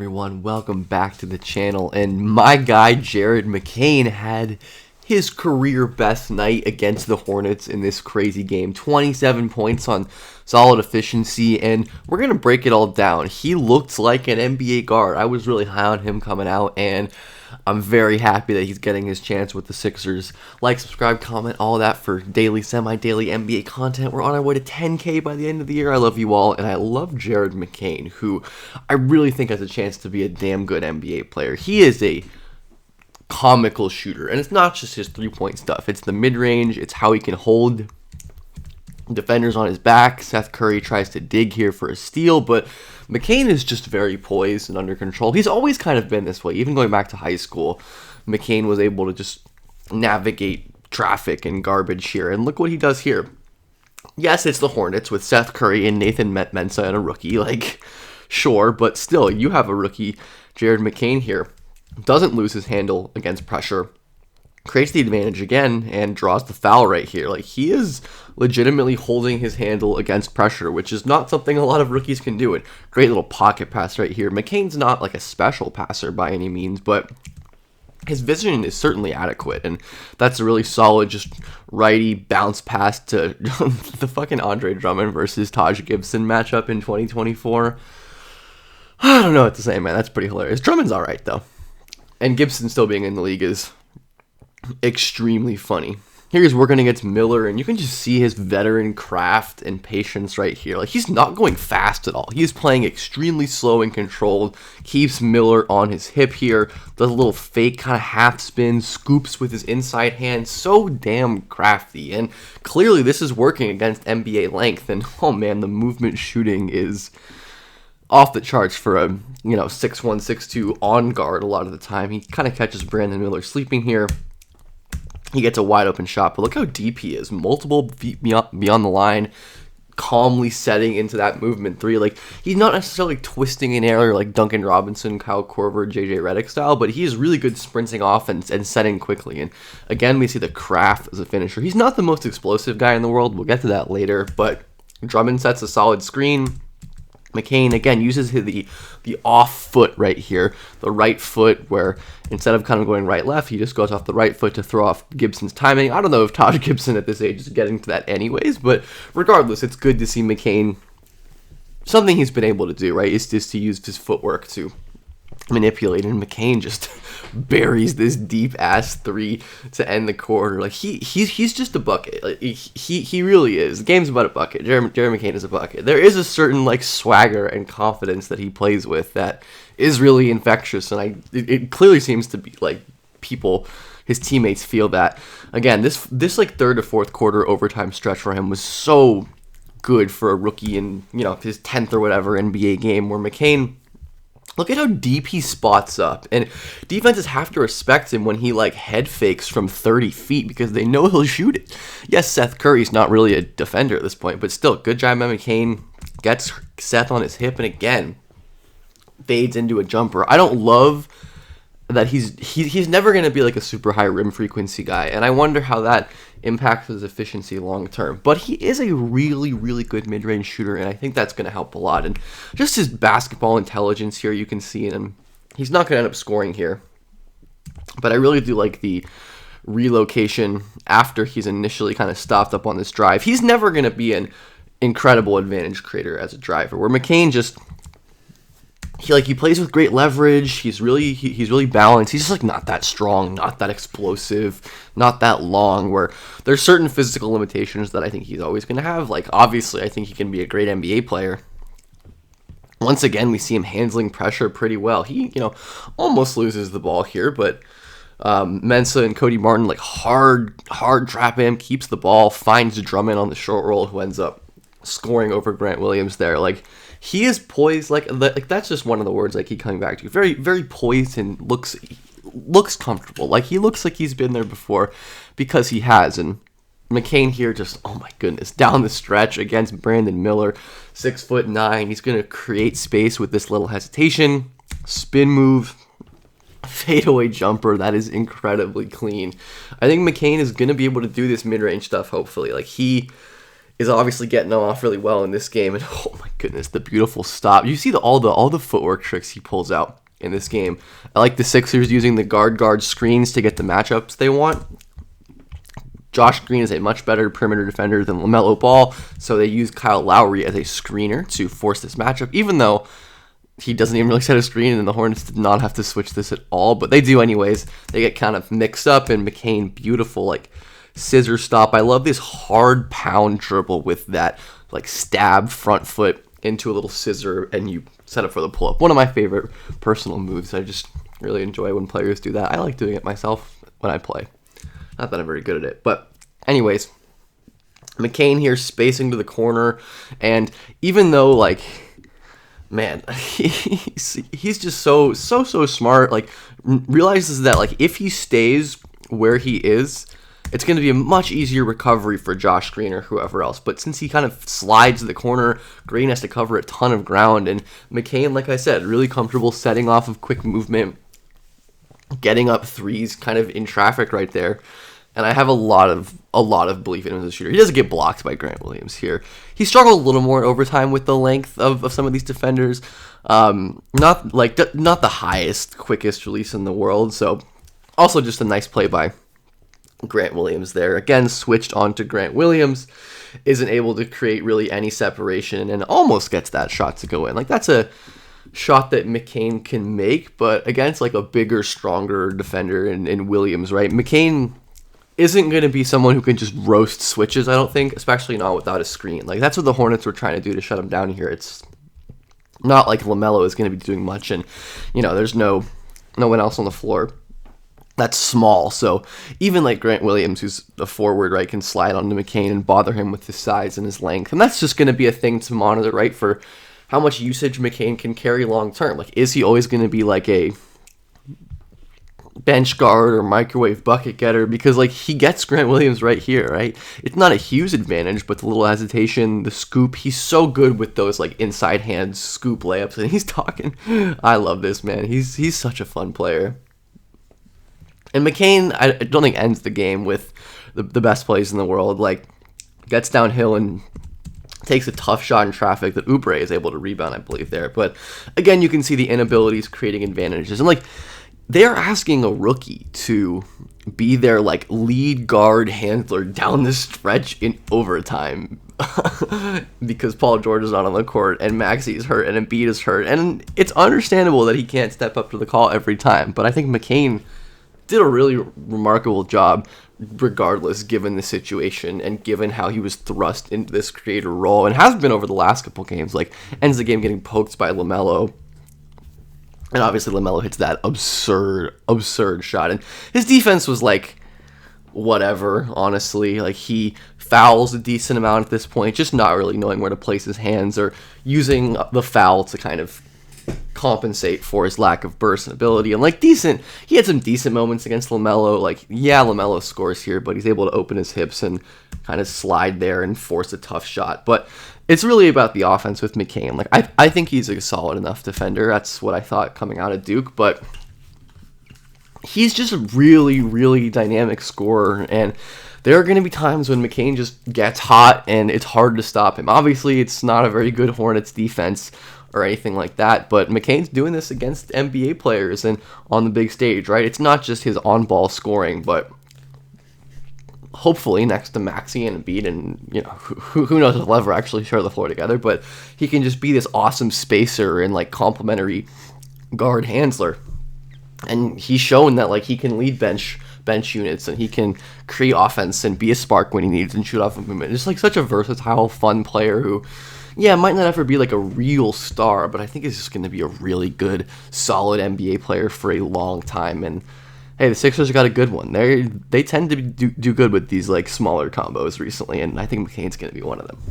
Everyone, welcome back to the channel. And my guy Jared McCain had his career best night against the Hornets in this crazy game. 27 points on solid efficiency, and we're going to break it all down. He looked like an NBA guard. I was really high on him coming out, and I'm very happy that he's getting his chance with the Sixers. Like, subscribe, comment, all that for daily, semi-daily NBA content. We're on our way to 10K by the end of the year. I love you all, and I love Jared McCain, who I really think has a chance to be a damn good NBA player. He is a comical shooter, and it's not just his three-point stuff. It's the mid-range. It's how he can hold defenders on his back. Seth Curry tries to dig here for a steal, but McCain is just very poised and under control. He's always kind of been this way. Even going back to high school, McCain was able to just navigate traffic and garbage here, and look what he does here. Yes, it's the Hornets with Seth Curry and Nathan Mensah and a rookie, sure, but still, you have a rookie, Jared McCain here. Doesn't lose his handle against pressure, creates the advantage again, and draws the foul right here. He is legitimately holding his handle against pressure, which is not something a lot of rookies can do. It great little pocket pass right here. McCain's not a special passer by any means, but his vision is certainly adequate, and that's a really solid just righty bounce pass to the fucking Andre Drummond versus Taj Gibson matchup in 2024. I don't know what to say, man. That's pretty hilarious. Drummond's all right, though. And Gibson still being in the league is extremely funny. Here's working against Miller, and you can just see his veteran craft and patience right here. He's not going fast at all. He's playing extremely slow and controlled, keeps Miller on his hip here, does a little fake kind of half spin, scoops with his inside hand. So damn crafty, and clearly this is working against NBA length, and oh man, the movement shooting is off the charts for a 6'1", 6'2" on guard a lot of the time. He kind of catches Brandon Miller sleeping here. He gets a wide open shot, but look how deep he is. Multiple feet beyond the line, calmly setting into that movement three. He's not necessarily twisting in air like Duncan Robinson, Kyle Korver, JJ Redick style, but he is really good sprinting off and setting quickly. And again, we see the craft as a finisher. He's not the most explosive guy in the world. We'll get to that later, but Drummond sets a solid screen. McCain, again, uses the off foot right here, the right foot, where instead of kind of going right-left, he just goes off the right foot to throw off Gibson's timing. I don't know if Taj Gibson at this age is getting to that anyways, but regardless, it's good to see McCain, something he's been able to do, right, is just to use his footwork to manipulate, and McCain just buries this deep-ass three to end the quarter. He's just a bucket. He really is. The game's about a bucket. Jared McCain is a bucket. There is a certain swagger and confidence that he plays with that is really infectious, and it clearly seems to be people, his teammates, feel that. Again, this third to fourth quarter overtime stretch for him was so good for a rookie in his 10th or whatever NBA game, where McCain, look at how deep he spots up, and defenses have to respect him when he head fakes from 30 feet because they know he'll shoot it. Yes, Seth Curry's not really a defender at this point, but still, good job by McCain. Gets Seth on his hip, and again, fades into a jumper. I don't love that he's never going to be a super high rim frequency guy, and I wonder how that impacts his efficiency long term. But he is a really, really good mid-range shooter, and I think that's going to help a lot. And just his basketball intelligence here, you can see in him. He's not going to end up scoring here, but I really do like the relocation after he's initially kind of stopped up on this drive. He's never going to be an incredible advantage creator as a driver, where McCain just he plays with great leverage. He's really balanced. He's just not that strong, not that explosive, not that long, where there's certain physical limitations that I think he's always going to have. Obviously, I think he can be a great NBA player. Once again, we see him handling pressure pretty well. He, almost loses the ball here, but Mensah and Cody Martin hard trap him, keeps the ball, finds Drummond on the short roll, who ends up scoring over Grant Williams there. He is poised, that's just one of the words I keep coming back to. Very, very poised, and looks comfortable. He looks like he's been there before because he has. And McCain here just, oh my goodness, down the stretch against Brandon Miller, 6'9". He's going to create space with this little hesitation, spin move, fadeaway jumper that is incredibly clean. I think McCain is going to be able to do this mid-range stuff, hopefully. He is obviously getting them off really well in this game. And oh my goodness, the beautiful stop. You see all the footwork tricks he pulls out in this game. I like the Sixers using the guard screens to get the matchups they want. Josh Green is a much better perimeter defender than LaMelo Ball, so they use Kyle Lowry as a screener to force this matchup, even though he doesn't even really set a screen, and the Hornets did not have to switch this at all, but they do anyways. They get kind of mixed up, and McCain, beautiful, like, scissor stop. I love this hard pound dribble with that, like, stab front foot into a little scissor, and you set up for the pull-up. One of my favorite personal moves. I just really enjoy when players do that. I like doing it myself when I play. Not that I'm very good at it, but anyways, McCain here spacing to the corner, and even though, like, man, he's just so smart, like, realizes that, like, if he stays where he is, it's going to be a much easier recovery for Josh Green or whoever else. But since he kind of slides to the corner, Green has to cover a ton of ground, and McCain, like I said, really comfortable setting off of quick movement, getting up threes kind of in traffic right there. And I have a lot of belief in him as a shooter. He doesn't get blocked by Grant Williams here. He struggled a little more in overtime with the length of some of these defenders. Not the highest, quickest release in the world. So also just a nice play by Grant Williams there. Again, switched on to Grant Williams. Isn't able to create really any separation and almost gets that shot to go in. Like, that's a shot that McCain can make, but against like a bigger, stronger defender in Williams, right? McCain isn't going to be someone who can just roast switches, I don't think, especially not without a screen. Like, that's what the Hornets were trying to do to shut him down here. It's not like LaMelo is going to be doing much, and, you know, there's no one else on the floor that's small. So even like Grant Williams, who's a forward, right, can slide onto McCain and bother him with his size and his length. And that's just going to be a thing to monitor, right, for how much usage McCain can carry long term. Like, is he always going to be like a bench guard or microwave bucket getter? Because, like, he gets Grant Williams right here, right? It's not a huge advantage, but the little hesitation, the scoop, he's so good with those, like, inside hand scoop layups, and he's talking. I love this, man. He's such a fun player. And McCain, I don't think, ends the game with the best plays in the world. Like, gets downhill and takes a tough shot in traffic that Oubre is able to rebound, I believe, there. But, again, you can see the inabilities creating advantages. And, like, they're asking a rookie to be their, like, lead guard handler down the stretch in overtime because Paul George is not on the court and Maxey is hurt and Embiid is hurt. And it's understandable that he can't step up to the call every time. But I think McCain did a really remarkable job regardless, given the situation and given how he was thrust into this creator role and has been over the last couple games. Like, ends the game getting poked by LaMelo. And obviously LaMelo hits that absurd shot. And his defense was like, whatever, honestly. Like, he fouls a decent amount at this point, just not really knowing where to place his hands or using the foul to kind of compensate for his lack of burst and ability. And, like, he had some decent moments against LaMelo. Like, yeah, LaMelo scores here, but he's able to open his hips and kind of slide there and force a tough shot. But it's really about the offense with McCain. Like, I think he's a solid enough defender. That's what I thought coming out of Duke, but he's just a really, really dynamic scorer, and there are going to be times when McCain just gets hot and it's hard to stop him. Obviously, it's not a very good Hornets defense or anything like that, but McCain's doing this against NBA players and on the big stage, right? It's not just his on-ball scoring, but hopefully next to Maxey and Embiid, and, you know, who knows if they'll ever actually share the floor together, but he can just be this awesome spacer and, like, complimentary guard handler. And he's shown that, like, he can lead bench units and he can create offense and be a spark when he needs and shoot off of movement. Just, like, such a versatile, fun player who, yeah, might not ever be like a real star, but I think is just going to be a really good, solid NBA player for a long time. And hey, the Sixers got a good one. They tend to do good with these, like, smaller combos recently, and I think McCain's going to be one of them.